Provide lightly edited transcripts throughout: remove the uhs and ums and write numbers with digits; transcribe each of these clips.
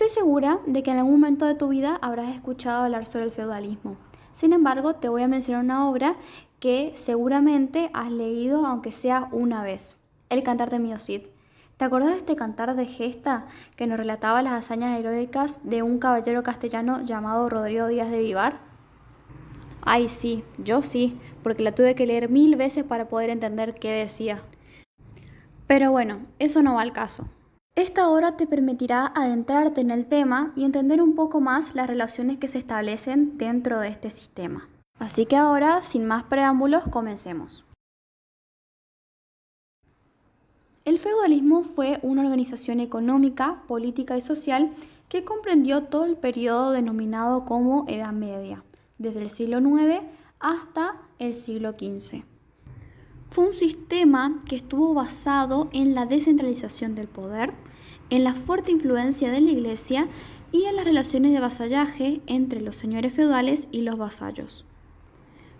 Estoy segura de que en algún momento de tu vida habrás escuchado hablar sobre el feudalismo. Sin embargo, te voy a mencionar una obra que seguramente has leído aunque sea una vez, El Cantar de Mio Cid. ¿Te acuerdas de este cantar de gesta que nos relataba las hazañas heroicas de un caballero castellano llamado Rodrigo Díaz de Vivar? Ay, sí, yo sí, porque la tuve que leer 1000 veces para poder entender qué decía. Pero bueno, eso no va al caso. Esta obra te permitirá adentrarte en el tema y entender un poco más las relaciones que se establecen dentro de este sistema. Así que ahora, sin más preámbulos, comencemos. El feudalismo fue una organización económica, política y social que comprendió todo el periodo denominado como Edad Media, desde el siglo IX hasta el siglo XV. Fue un sistema que estuvo basado en la descentralización del poder, en la fuerte influencia de la Iglesia y en las relaciones de vasallaje entre los señores feudales y los vasallos.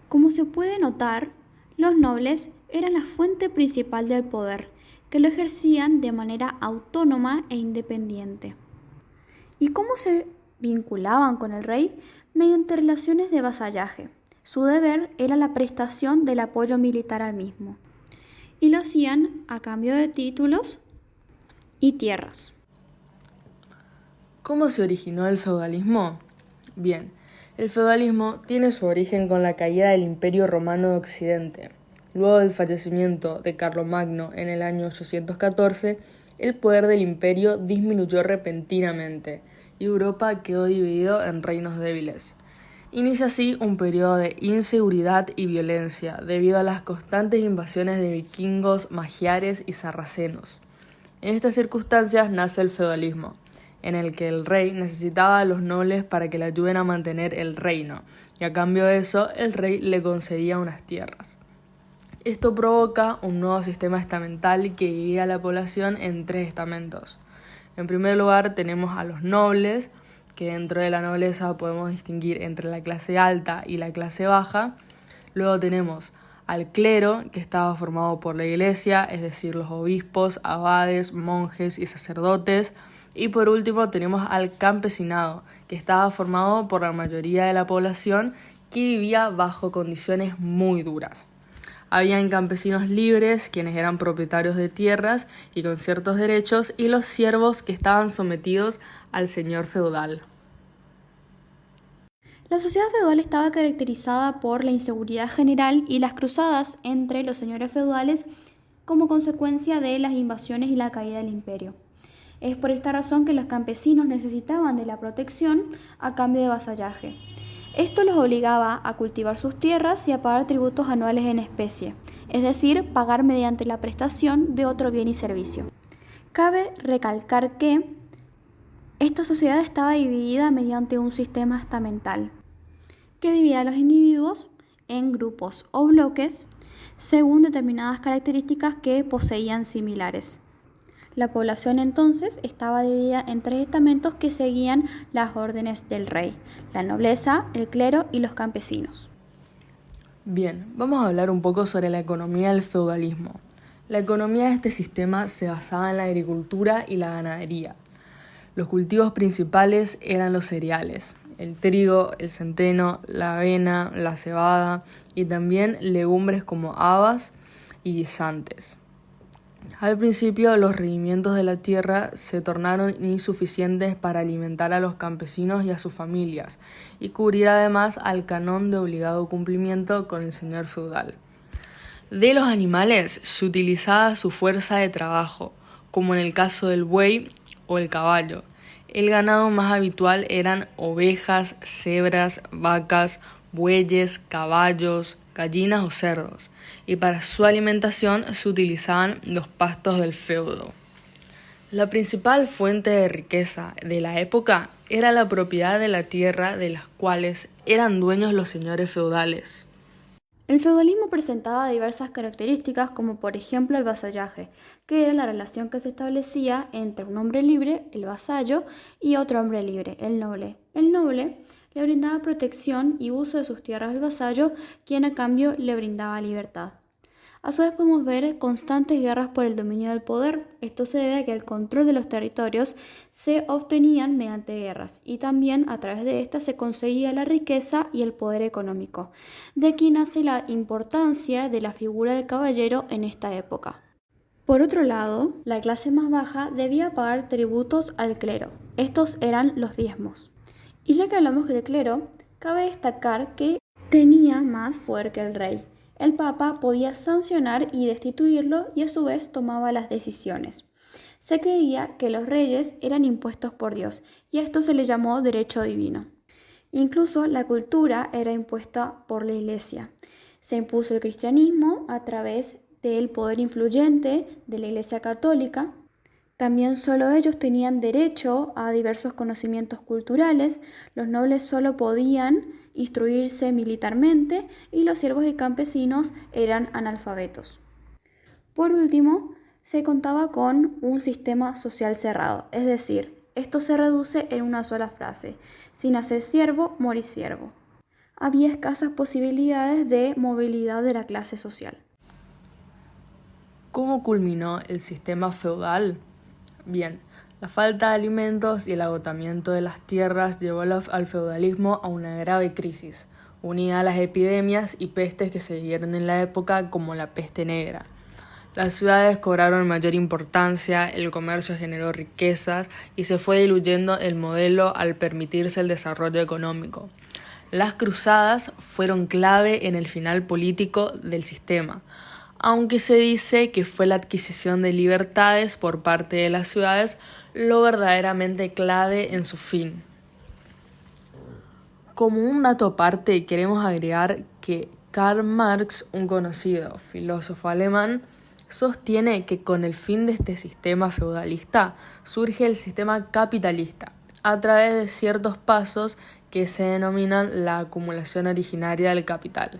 Como se puede notar, los nobles eran la fuente principal del poder, que lo ejercían de manera autónoma e independiente. ¿Y cómo se vinculaban con el rey? Mediante relaciones de vasallaje. Su deber era la prestación del apoyo militar al mismo, y lo hacían a cambio de títulos y tierras. ¿Cómo se originó el feudalismo? Bien, el feudalismo tiene su origen con la caída del Imperio Romano de Occidente. Luego del fallecimiento de Carlomagno en el año 814, el poder del imperio disminuyó repentinamente y Europa quedó dividido en reinos débiles. Inicia así un periodo de inseguridad y violencia debido a las constantes invasiones de vikingos, magiares y sarracenos. En estas circunstancias nace el feudalismo, en el que el rey necesitaba a los nobles para que le ayuden a mantener el reino, y a cambio de eso el rey le concedía unas tierras. Esto provoca un nuevo sistema estamental que divide a la población en tres estamentos. En primer lugar tenemos a los nobles, que dentro de la nobleza podemos distinguir entre la clase alta y la clase baja. Luego tenemos al clero, que estaba formado por la iglesia, es decir, los obispos, abades, monjes y sacerdotes. Y por último tenemos al campesinado, que estaba formado por la mayoría de la población que vivía bajo condiciones muy duras. Habían campesinos libres, quienes eran propietarios de tierras y con ciertos derechos, y los siervos, que estaban sometidos al señor feudal. La sociedad feudal estaba caracterizada por la inseguridad general y las cruzadas entre los señores feudales como consecuencia de las invasiones y la caída del imperio. Es por esta razón que los campesinos necesitaban de la protección a cambio de vasallaje. Esto los obligaba a cultivar sus tierras y a pagar tributos anuales en especie, es decir, pagar mediante la prestación de otro bien y servicio. Cabe recalcar que esta sociedad estaba dividida mediante un sistema estamental, que dividía a los individuos en grupos o bloques según determinadas características que poseían similares. La población entonces estaba dividida en tres estamentos que seguían las órdenes del rey: la nobleza, el clero y los campesinos. Bien, vamos a hablar un poco sobre la economía del feudalismo. La economía de este sistema se basaba en la agricultura y la ganadería. Los cultivos principales eran los cereales, el trigo, el centeno, la avena, la cebada y también legumbres como habas y guisantes. Al principio, los rendimientos de la tierra se tornaron insuficientes para alimentar a los campesinos y a sus familias, y cubrir además al canón de obligado cumplimiento con el señor feudal. De los animales se utilizaba su fuerza de trabajo, como en el caso del buey o el caballo. El ganado más habitual eran ovejas, cebras, vacas, bueyes, caballos, gallinas o cerdos, y para su alimentación se utilizaban los pastos del feudo. La principal fuente de riqueza de la época era la propiedad de la tierra, de las cuales eran dueños los señores feudales. El feudalismo presentaba diversas características, como por ejemplo el vasallaje, que era la relación que se establecía entre un hombre libre, el vasallo, y otro hombre libre, el noble. El noble le brindaba protección y uso de sus tierras al vasallo, quien a cambio le brindaba libertad. A su vez podemos ver constantes guerras por el dominio del poder. Esto se debe a que el control de los territorios se obtenían mediante guerras y también a través de estas se conseguía la riqueza y el poder económico. De aquí nace la importancia de la figura del caballero en esta época. Por otro lado, la clase más baja debía pagar tributos al clero. Estos eran los diezmos. Y ya que hablamos del clero, cabe destacar que tenía más poder que el rey. El papa podía sancionar y destituirlo y a su vez tomaba las decisiones. Se creía que los reyes eran impuestos por Dios y a esto se le llamó derecho divino. Incluso la cultura era impuesta por la Iglesia. Se impuso el cristianismo a través del poder influyente de la Iglesia Católica. También solo ellos tenían derecho a diversos conocimientos culturales, los nobles solo podían instruirse militarmente y los siervos y campesinos eran analfabetos. Por último, se contaba con un sistema social cerrado, es decir, esto se reduce en una sola frase: si naces siervo, morís siervo. Había escasas posibilidades de movilidad de la clase social. ¿Cómo culminó el sistema feudal? Bien, la falta de alimentos y el agotamiento de las tierras llevó al feudalismo a una grave crisis, unida a las epidemias y pestes que se dieron en la época como la peste negra. Las ciudades cobraron mayor importancia, el comercio generó riquezas y se fue diluyendo el modelo al permitirse el desarrollo económico. Las cruzadas fueron clave en el final político del sistema, aunque se dice que fue la adquisición de libertades por parte de las ciudades lo verdaderamente clave en su fin. Como un dato aparte, queremos agregar que Karl Marx, un conocido filósofo alemán, sostiene que con el fin de este sistema feudalista surge el sistema capitalista, a través de ciertos pasos que se denominan la acumulación originaria del capital.